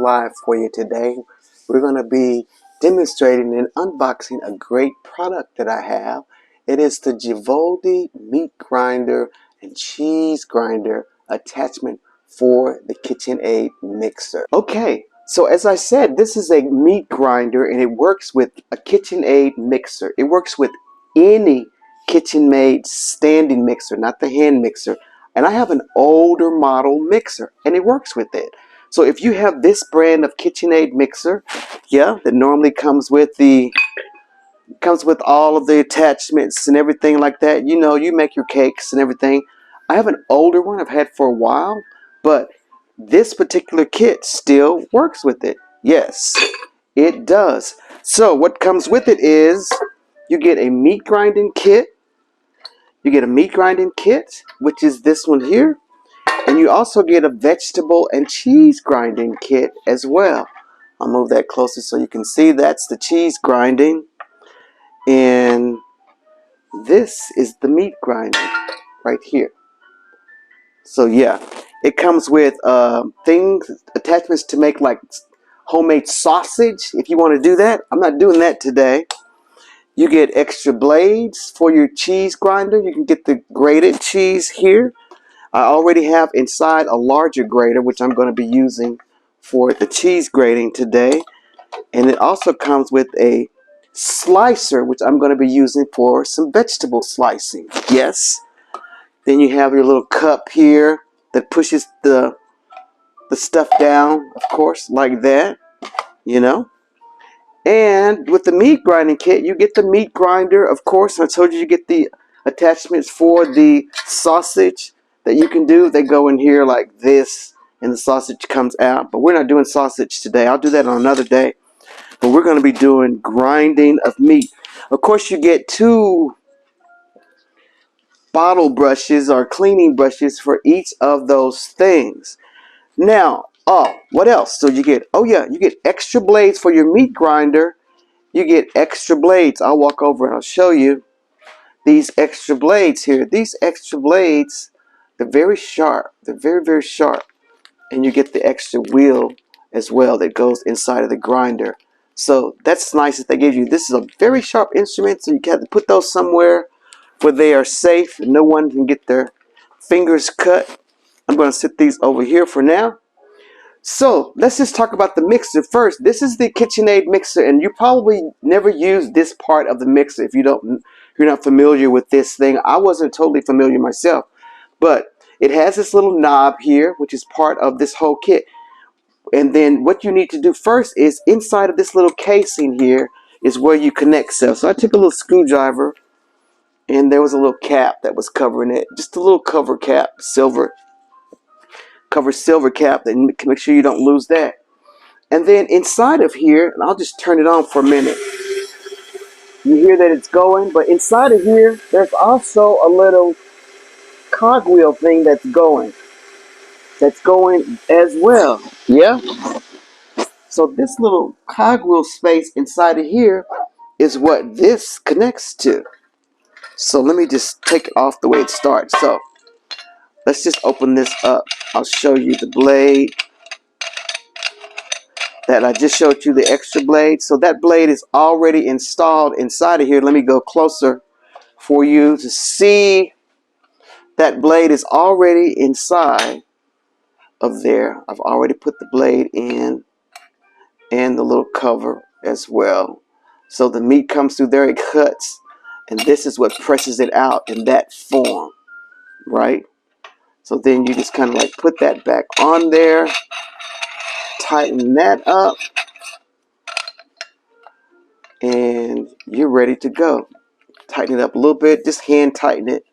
live for you today. We're going to be demonstrating and unboxing a great product that I have. It is the Givoldi meat grinder and cheese grinder attachment for the KitchenAid mixer. Okay, so as I said, this is a meat grinder and it works with a KitchenAid mixer. It works with any KitchenAid standing mixer, not the hand mixer. And I have an older model mixer and it works with it. So if you have this brand of KitchenAid mixer, yeah, that normally comes with all of the attachments and everything like that. You know, you make your cakes and everything. I have an older one I've had for a while, but this particular kit still works with it. Yes, it does. So what comes with it is you get a meat grinding kit. You get a meat grinding kit, which is this one here. And you also get a vegetable and cheese grinding kit as well. I'll move that closer so you can see that's the cheese grinding. And this is the meat grinding right here. So yeah, it comes with attachments to make like homemade sausage if you want to do that. I'm not doing that today. You get extra blades for your cheese grinder. You can get the grated cheese here. I already have inside a larger grater, which I'm going to be using for the cheese grating today. And it also comes with a slicer, which I'm going to be using for some vegetable slicing. Yes. Then you have your little cup here that pushes the stuff down, of course, like that, you know. And with the meat grinding kit, you get the meat grinder, of course. I told you get the attachments for the sausage that you can do. They go in here like this, and the sausage comes out. But we're not doing sausage today. I'll do that on another day. But we're going to be doing grinding of meat. Of course, you get 2 bottle brushes or cleaning brushes for each of those things. Now, what else? So you get, you get extra blades for your meat grinder. You get extra blades. I'll walk over and I'll show you these extra blades here. These extra blades, they're very sharp. They're very, very sharp. And you get the extra wheel as well that goes inside of the grinder. So that's nice that they give you. This is a very sharp instrument, so you have to put those somewhere where they are safe and no one can get their fingers cut. I'm going to set these over here for now. So let's just talk about the mixer first. This is the KitchenAid mixer, and you probably never used this part of the mixer if you're not familiar with this thing. I wasn't totally familiar myself, but it has this little knob here, which is part of this whole kit. And then what you need to do first is inside of this little casing here is where you connect stuff. So I took a little screwdriver, and there was a little cap that was covering it, just a little cover cap, silver cap, and make sure you don't lose that. And then inside of here, and I'll just turn it on for a minute. You hear that it's going, but inside of here, there's also a little cogwheel thing that's going as well. Yeah. So this little cogwheel space inside of here is what this connects to. So let me just take it off the way it starts. So let's just open this up. I'll show you the blade that I just showed you, the extra blade. So that blade is already installed inside of here. Let me go closer for you to see. That blade is already inside of there. I've already put the blade in and the little cover as well. So the meat comes through there, it cuts, and this is what presses it out in that form, right? So then you just kind of like put that back on there, tighten that up, and you're ready to go. Tighten it up a little bit, just hand tighten it,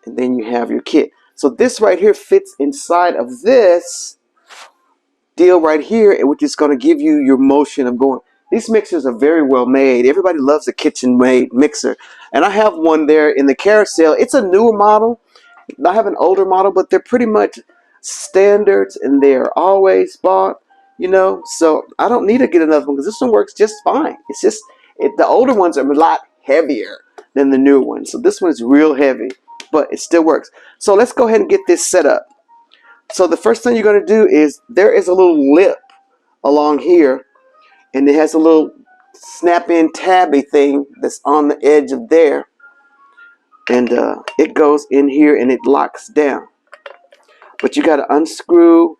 and then you have your kit. So this right here fits inside of this deal right here, which is going to give you your motion of going. These mixers are very well made. Everybody loves a kitchen-made mixer. And I have one there in the carousel. It's a newer model. I have an older model, but they're pretty much standards, and they're always bought, you know. So I don't need to get another one because this one works just fine. It's just, the older ones are a lot heavier than the newer ones. So this one is real heavy, but it still works. So let's go ahead and get this set up. So the first thing you're going to do is there is a little lip along here, and it has a little snap-in tabby thing that's on the edge of there, and it goes in here and it locks down. But you got to unscrew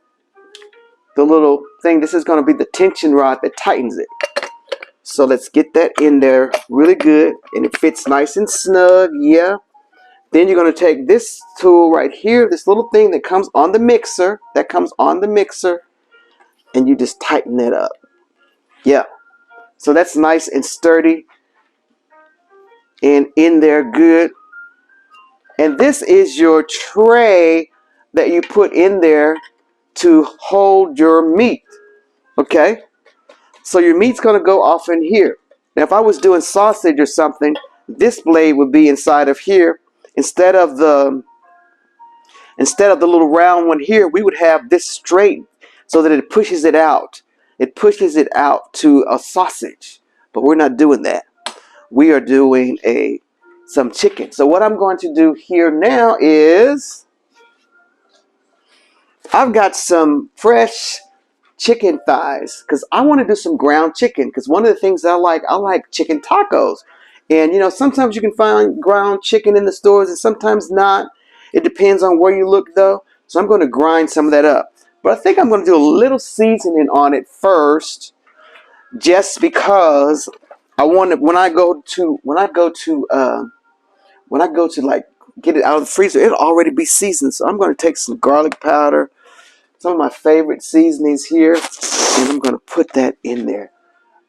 the little thing. This is going to be the tension rod that tightens it. So let's get that in there really good, and it fits nice and snug. Yeah. Then you're going to take this tool right here, this little thing that comes on the mixer, and you just tighten that up. Yeah. So that's nice and sturdy and in there good. And this is your tray that you put in there to hold your meat. Okay? So your meat's going to go off in here. Now, if I was doing sausage or something, this blade would be inside of here. Instead of the little round one here, we would have this straight so that it pushes it out. It pushes it out to a sausage. But we're not doing that. We are doing some chicken. So what I'm going to do here now is I've got some fresh chicken thighs because I want to do some ground chicken, because one of the things I like chicken tacos. And sometimes you can find ground chicken in the stores and sometimes not. It depends on where you look though. So I'm going to grind some of that up. But I think I'm going to do a little seasoning on it first, just because I want to, when I go to like get it out of the freezer, it'll already be seasoned. So I'm going to take some garlic powder, some of my favorite seasonings here, and I'm going to put that in there.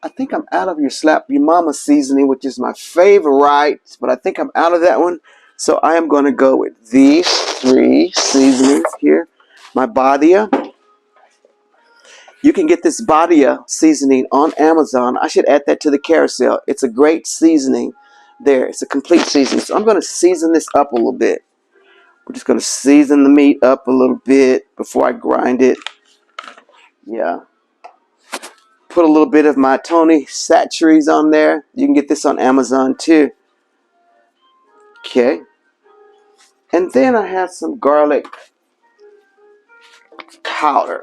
I think I'm out of your slap your mama seasoning, which is my favorite, but I think I'm out of that one. So I am going to go with these 3 seasonings here. My Badia. You can get this Badia seasoning on Amazon. I should add that to the carousel. It's a great seasoning there. It's a complete seasoning. So I'm going to season this up a little bit. We're just going to season the meat up a little bit before I grind it. Yeah. Put a little bit of my Tony Chachere's on there. You can get this on Amazon too. Okay. And then I have some garlic powder.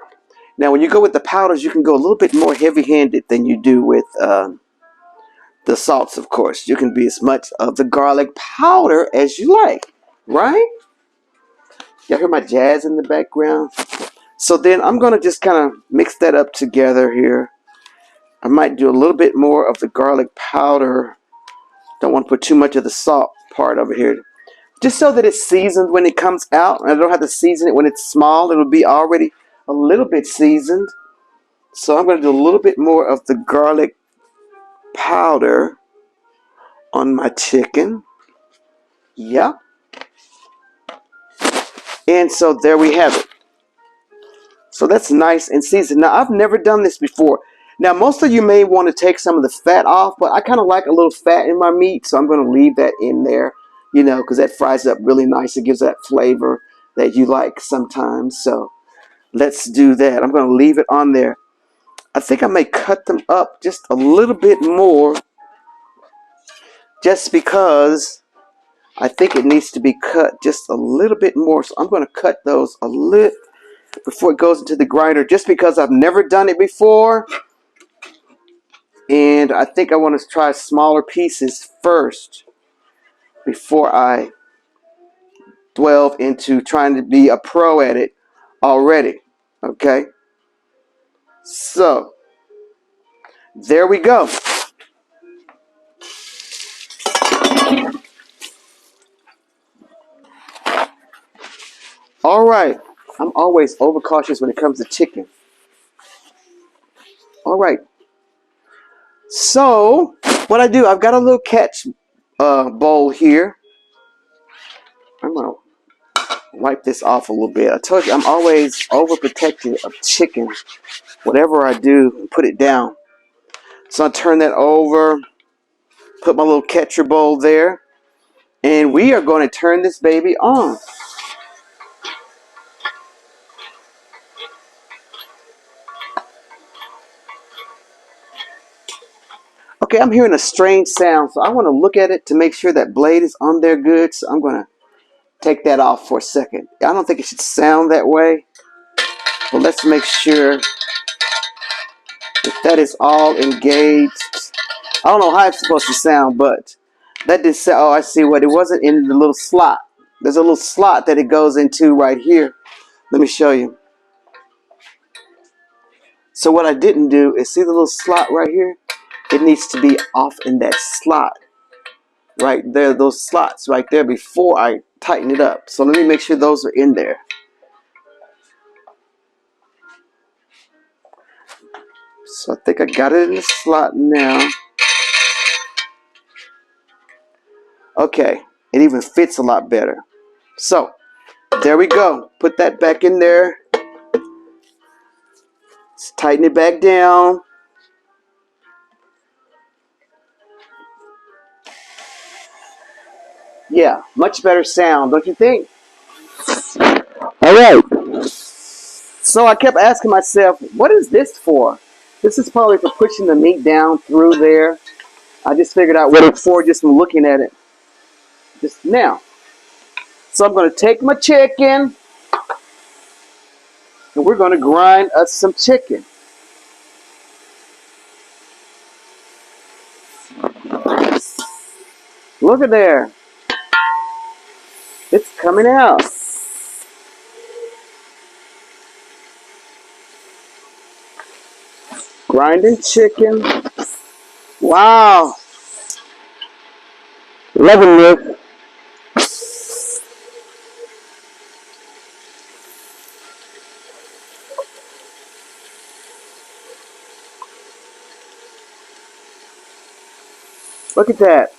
Now, when you go with the powders, you can go a little bit more heavy-handed than you do with the salts, of course. You can be as much of the garlic powder as you like, right? Y'all hear my jazz in the background? So then I'm going to just kind of mix that up together here. I might do a little bit more of the garlic powder. Don't want to put too much of the salt part over here. Just so that it's seasoned when it comes out. I don't have to season it when it's small. It'll be already a little bit seasoned. So I'm going to do a little bit more of the garlic powder on my chicken. Yeah. And so there we have it. So that's nice and seasoned. Now, I've never done this before. Now, most of you may want to take some of the fat off, but I kind of like a little fat in my meat, so I'm going to leave that in there, because that fries up really nice. It gives that flavor that you like sometimes. So let's do that. I'm going to leave it on there. I think I may cut them up just a little bit more, just because I think it needs to be cut just a little bit more. So I'm going to cut those a little before it goes into the grinder, just because I've never done it before. And I think I want to try smaller pieces first before I delve into trying to be a pro at it already. Okay? So, there we go. All right. I'm always overcautious when it comes to chicken. All right. So, what I do, I've got a little catch bowl here. I'm going to wipe this off a little bit. I told you I'm always overprotective of chicken. Whatever I do, put it down. So I turn that over, put my little catcher bowl there, and we are going to turn this baby on. Okay, I'm hearing a strange sound, so I want to look at it to make sure that blade is on there good. So I'm going to take that off for a second. I don't think it should sound that way, but let's make sure If that is all engaged, I don't know how it's supposed to sound, but that did sound. Oh, I see what it wasn't in the little slot. There's a little slot that it goes into right here. Let me show you. So what I didn't do is see the little slot right here? It needs to be off in that slot right there, those slots right there before I tighten it up. So let me make sure those are in there. So I think I got it in the slot now. Okay, it even fits a lot better. So there we go. Put that back in there. Let's tighten it back down. Yeah, much better sound, don't you think? All right. So I kept asking myself, what is this for? This is probably for pushing the meat down through there. I just figured out what it's for just from looking at it just now. So I'm going to take my chicken and we're going to grind us some chicken. Look at there. It's coming out. Grinding chicken. Wow. Loving this. Look at that.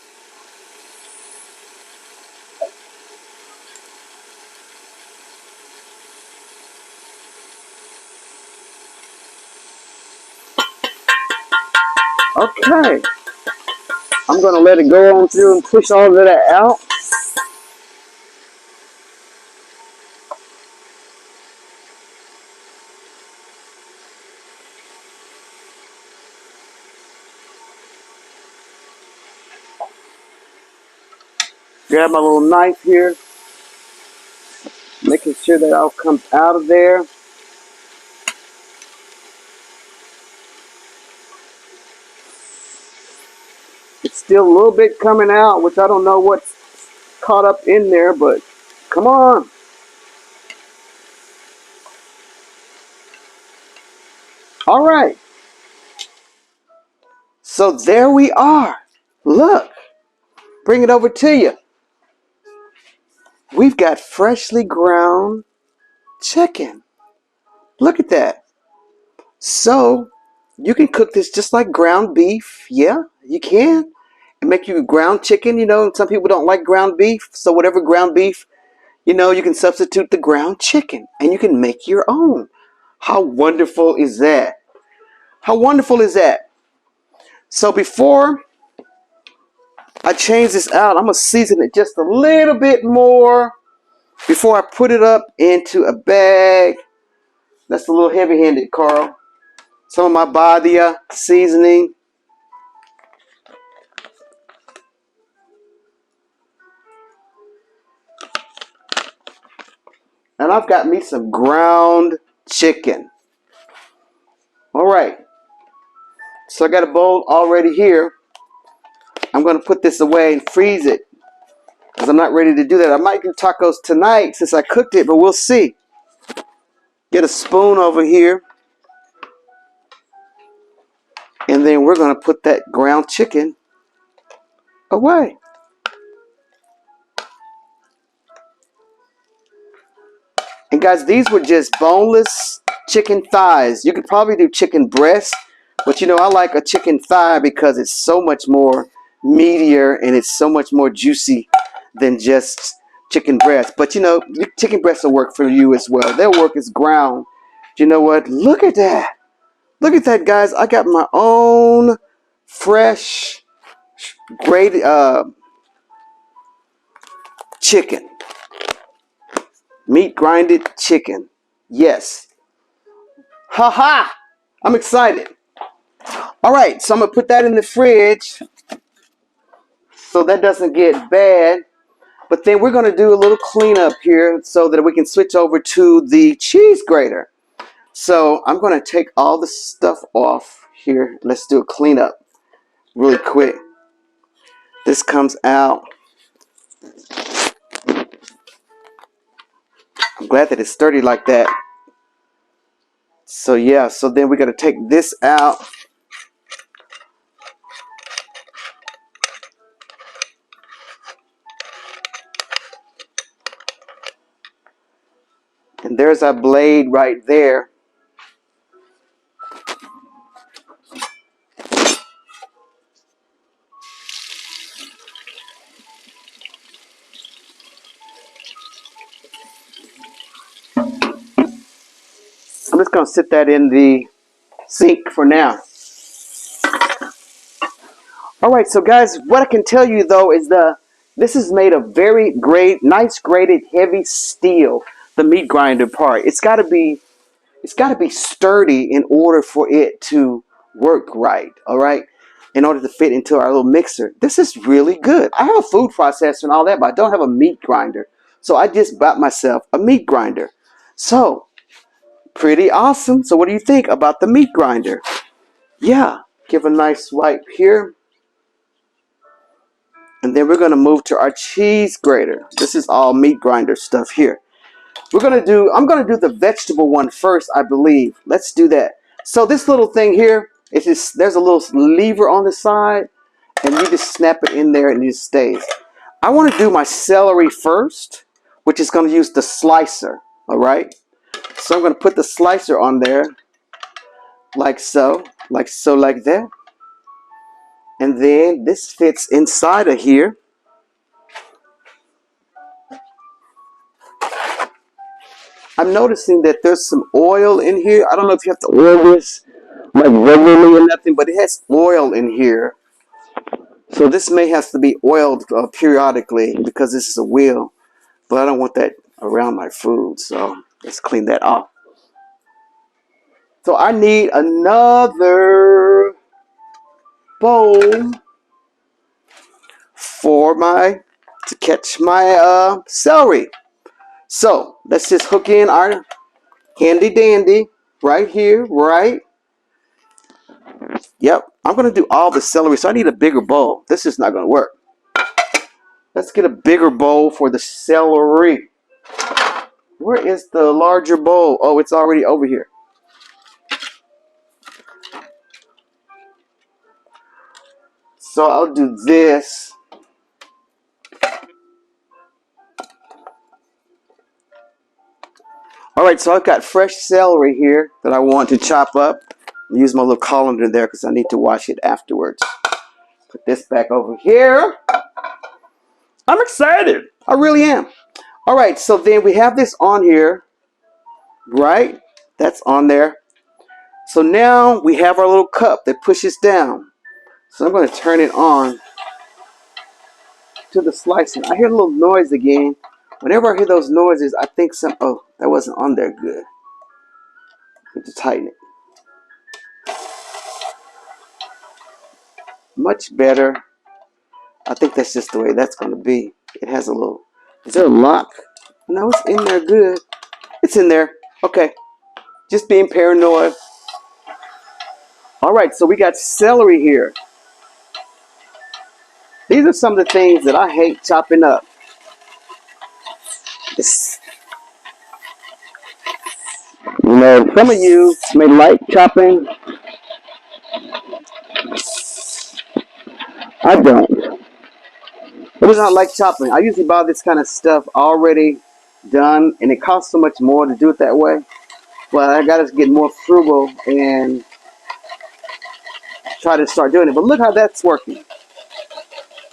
Okay. I'm going to let it go on through and push all of that out. Grab my little knife here. Making sure that all comes out of there. It's still a little bit coming out, which I don't know what's caught up in there, but come on. All right. So there we are. Look. Bring it over to you. We've got freshly ground chicken. Look at that. So you can cook this just like ground beef. Yeah, you can. And make you ground chicken. You know, some people don't like ground beef. So whatever ground beef, you know, you can substitute the ground chicken. And you can make your own. How wonderful is that? How wonderful is that? So before I change this out, I'm going to season it just a little bit more before I put it up into a bag. That's a little heavy-handed, Carl. Some of my Badia seasoning. And I've got me some ground chicken. All right. So I got a bowl already here. I'm going to put this away and freeze it because I'm not ready to do that. I might do tacos tonight since I cooked it, but we'll see. Get a spoon over here. And then we're going to put that ground chicken away. And guys, these were just boneless chicken thighs. You could probably do chicken breast, but you know, I like a chicken thigh because it's so much more meatier and it's so much more juicy than just chicken breast. But you know, chicken breast will work for you as well. They'll work as ground. You know what? Look at that. Look at that, guys. I got my own fresh grated chicken. Meat grinded chicken. Yes. Ha ha! I'm excited. All right, so I'm going to put that in the fridge so that doesn't get bad. But then we're going to do a little cleanup here so that we can switch over to the cheese grater. So I'm going to take all the stuff off Here, let's do a cleanup really quick. This comes out. I'm glad that it's sturdy like that. So yeah, so then we're gonna take this out. And there's our blade right there. I'm just gonna sit that in the sink for now. All right, so guys, what I can tell you though is this is made of very great, nice grated heavy steel. The meat grinder part. It's got to be sturdy in order for it to work right. All right, in order to fit into our little mixer. This is really good. I have a food processor and all that, but I don't have a meat grinder. So I just bought myself a meat grinder. So pretty awesome. So what do you think about the meat grinder? Yeah, give a nice swipe here. And then we're going to move to our cheese grater. This is all meat grinder stuff here. I'm going to do the vegetable one first, I believe. Let's do that. So this little thing here, there's a little lever on the side, and you just snap it in there and it just stays. I want to do my celery first, which is going to use the slicer, all right? So I'm going to put the slicer on there, like so, like that. And then this fits inside of here. I'm noticing that there's some oil in here. I don't know if you have to oil this like regularly or nothing, but it has oil in here. So this may have to be oiled periodically because this is a wheel. But I don't want that around my food, so let's clean that off. So I need another bowl to catch my celery. So let's just hook in our handy dandy right here, right? Yep, I'm going to do all the celery, so I need a bigger bowl. This is not going to work. Let's get a bigger bowl for the celery. Where is the larger bowl? Oh, it's already over here. So I'll do this. All right, so I've got fresh celery here that I want to chop up. I'll use my little colander there because I need to wash it afterwards. Put this back over here. I'm excited. I really am. All right, so then we have this on here, right? That's on there. So now we have our little cup that pushes down. So I'm going to turn it on to the slicing. I hear a little noise again. Whenever I hear those noises, I think oh, that wasn't on there good. Need to tighten it. Much better. I think that's just the way that's going to be. It has a little... Is there a lock? No, it's in there good. It's in there. Okay. Just being paranoid. All right, so we got celery here. These are some of the things that I hate chopping up. You know, some of you may like chopping. I don't. I do not like chopping. I usually buy this kind of stuff already done, and it costs so much more to do it that way. But I got to get more frugal and try to start doing it. But look how that's working.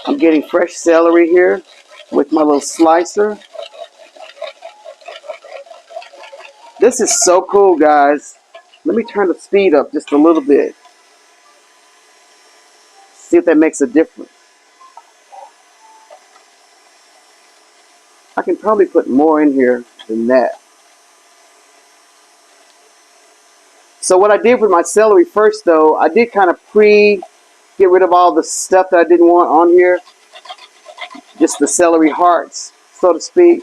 I'm getting fresh celery here with my little slicer. This is so cool, guys. Let me turn the speed up just a little bit. See if that makes a difference. I can probably put more in here than that. So what I did with my celery first, though, I did kind of get rid of all the stuff that I didn't want on here. Just the celery hearts, so to speak.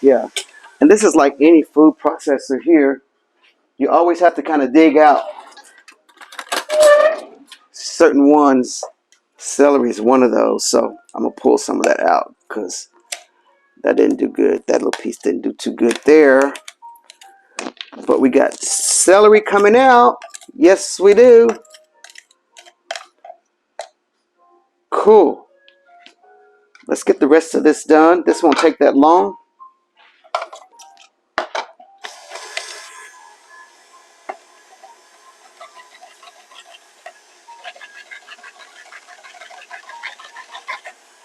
Yeah. And this is like any food processor here. You always have to kind of dig out certain ones. Celery is one of those. So I'm going to pull some of that out because that didn't do good. That little piece didn't do too good there. But we got celery coming out. Yes, we do. Cool. Let's get the rest of this done. This won't take that long.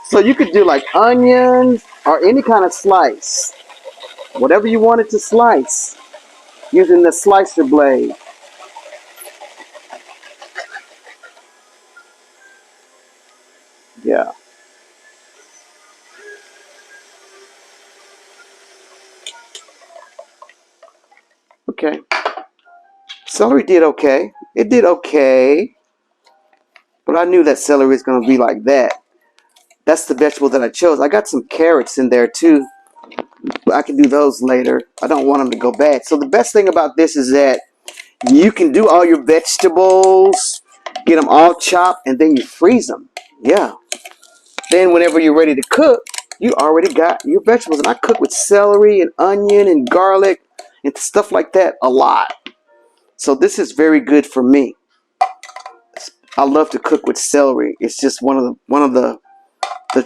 So you could do like onions or any kind of slice. Whatever you wanted to slice using the slicer blade. Yeah. Okay. Celery did okay. It did okay. But I knew that celery was going to be like that. That's the vegetable that I chose. I got some carrots in there too. But I can do those later. I don't want them to go bad. So the best thing about this is that you can do all your vegetables, get them all chopped, and then you freeze them. Yeah. Then whenever you're ready to cook, you already got your vegetables. And I cook with celery and onion and garlic and stuff like that a lot. So this is very good for me. I love to cook with celery. It's just one of the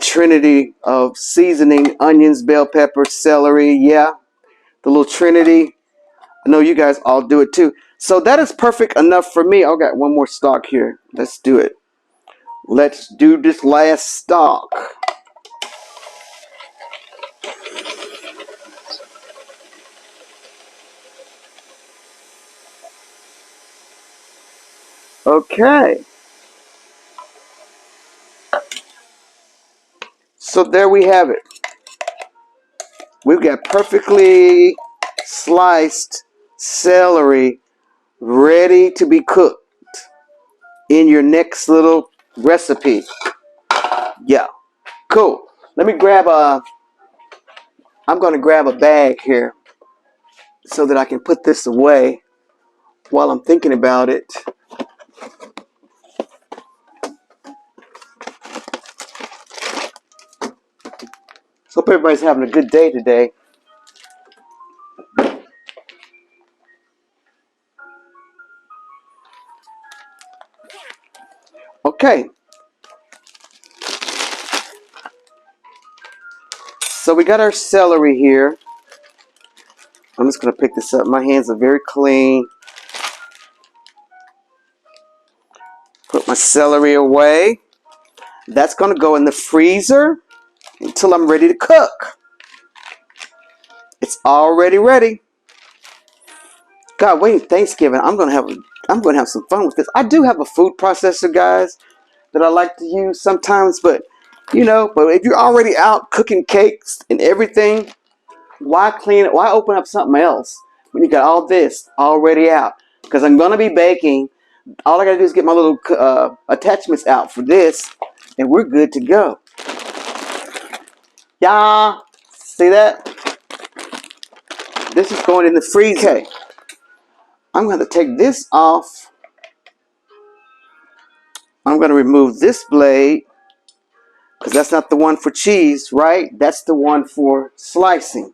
trinity of seasoning: onions, bell pepper, celery. Yeah, the little trinity. I know you guys all do it too. So that is perfect enough for me. I got one more stalk here. Let's do it. Let's do this last stalk. Okay. So there we have it. We've got perfectly sliced celery ready to be cooked in your next little recipe. Yeah. Cool. Let me grab I'm going to grab a bag here so that I can put this away while I'm thinking about it. So hope everybody's having a good day today. Okay. So we got our celery here. I'm just going to pick this up. My hands are very clean. Put my celery away. That's going to go in the freezer until I'm ready to cook. It's already ready. God, wait, Thanksgiving. I'm gonna have some fun with this. I do have a food processor, guys, that I like to use sometimes, but but if you're already out cooking cakes and everything, why clean it? Why open up something else when you got all this already out? Because I'm gonna be baking. All I gotta do is get my little attachments out for this, and we're good to go. Yeah, see that? This is going in the freezer. Okay. I'm going to take this off. I'm going to remove this blade because that's not the one for cheese, right? That's the one for slicing.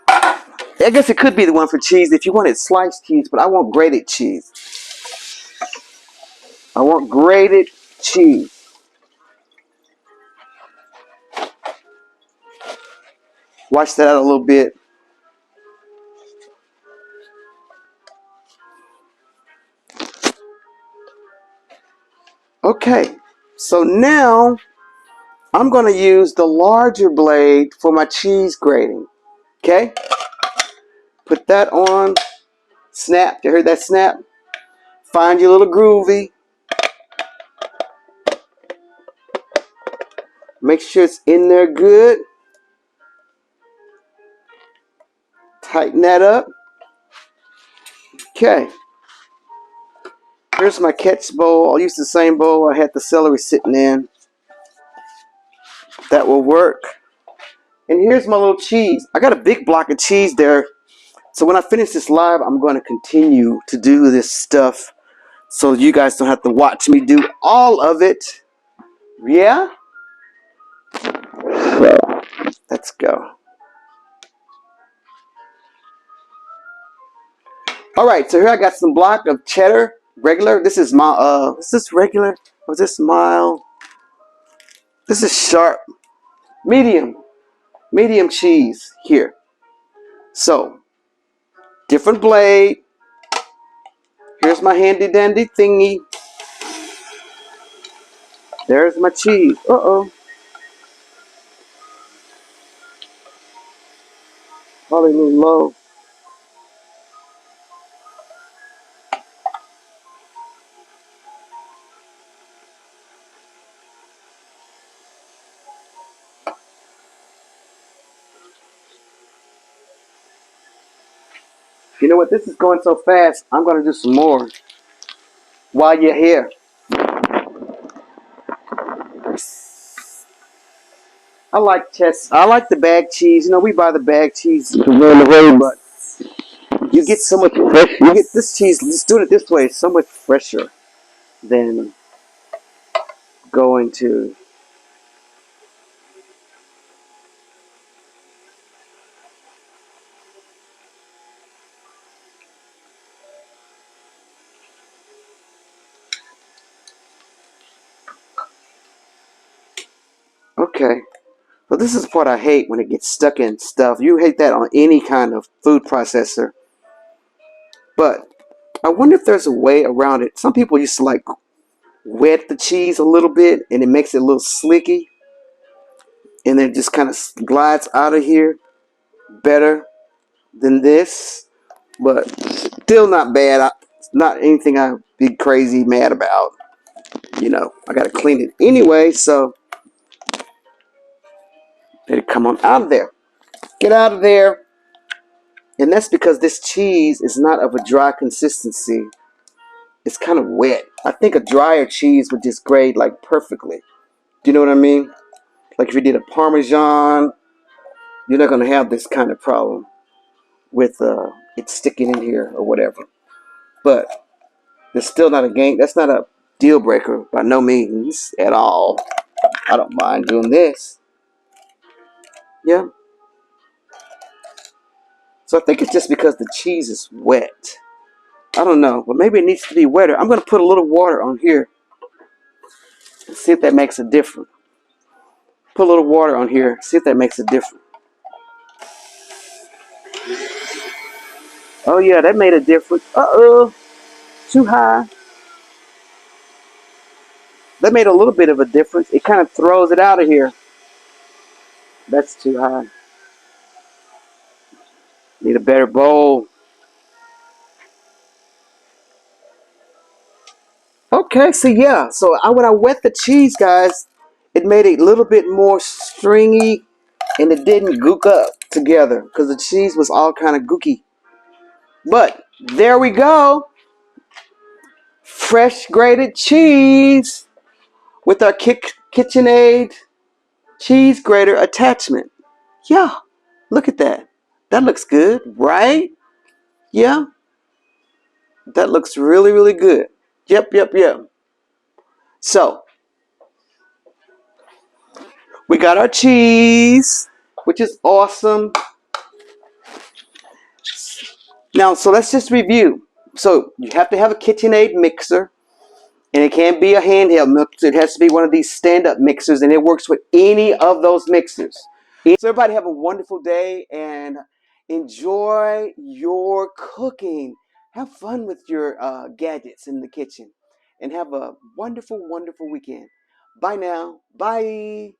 I guess it could be the one for cheese if you wanted sliced cheese, but I want grated cheese. I want grated cheese. Wash that out a little bit. Okay, so now I'm going to use the larger blade for my cheese grating. Okay? Put that on. Snap. You heard that snap? Find your little groovy. Make sure it's in there good. Tighten that up. Okay. Here's my catch bowl. I'll use the same bowl I had the celery sitting in. That will work. And here's my little cheese. I got a big block of cheese there. So when I finish this live, I'm going to continue to do this stuff so you guys don't have to watch me do all of it. Yeah? Let's go. All right, so here I got some block of cheddar, regular. This is my is this regular? Or is this mild? This is sharp. Medium. Medium cheese here. So, different blade. Here's my handy dandy thingy. There's my cheese. Uh-oh. Probably a little low. You know what? This is going so fast. I'm going to do some more while you're here. I like the bag cheese. You know, we buy the bag cheese to run away, but you get so much fresh. You get this cheese. Just doing it this way is so much fresher than going to. Okay. But this is the part I hate when it gets stuck in stuff. You hate that on any kind of food processor. But I wonder if there's a way around it. Some people used to like wet the cheese a little bit and it makes it a little slicky. And then it just kind of glides out of here better than this. But still not bad. Not anything I'd be crazy mad about. You know, I got to clean it anyway. So let it come on out of there. Get out of there. And that's because this cheese is not of a dry consistency. It's kind of wet. I think a drier cheese would just grade like perfectly. Do you know what I mean? Like if you did a Parmesan, you're not going to have this kind of problem with it sticking in here or whatever. But it's still not a game. That's not a deal breaker by no means at all. I don't mind doing this. Yeah. So I think it's just because the cheese is wet. I don't know, but maybe it needs to be wetter. I'm going to put a little water on here and see if that makes a difference. Put a little water on here, see if that makes a difference. Oh yeah, that made a difference. Uh-oh, too high. That made a little bit of a difference. It kind of throws it out of here. That's too high. Need a better bowl. Okay, so yeah, so when I wet the cheese, guys, it made it a little bit more stringy, and it didn't gook up together because the cheese was all kind of gooky. But there we go, fresh grated cheese with our KitchenAid cheese grater attachment. Yeah, look at that. That looks good, right? Yeah, that looks really, really good. Yep, yep, yep. So we got our cheese, which is awesome. Now, so let's just review. So you have to have a KitchenAid mixer, and it can't be a handheld mixer. It has to be one of these stand-up mixers, and it works with any of those mixers. So everybody have a wonderful day, and enjoy your cooking. Have fun with your gadgets in the kitchen, and have a wonderful, wonderful weekend. Bye now. Bye.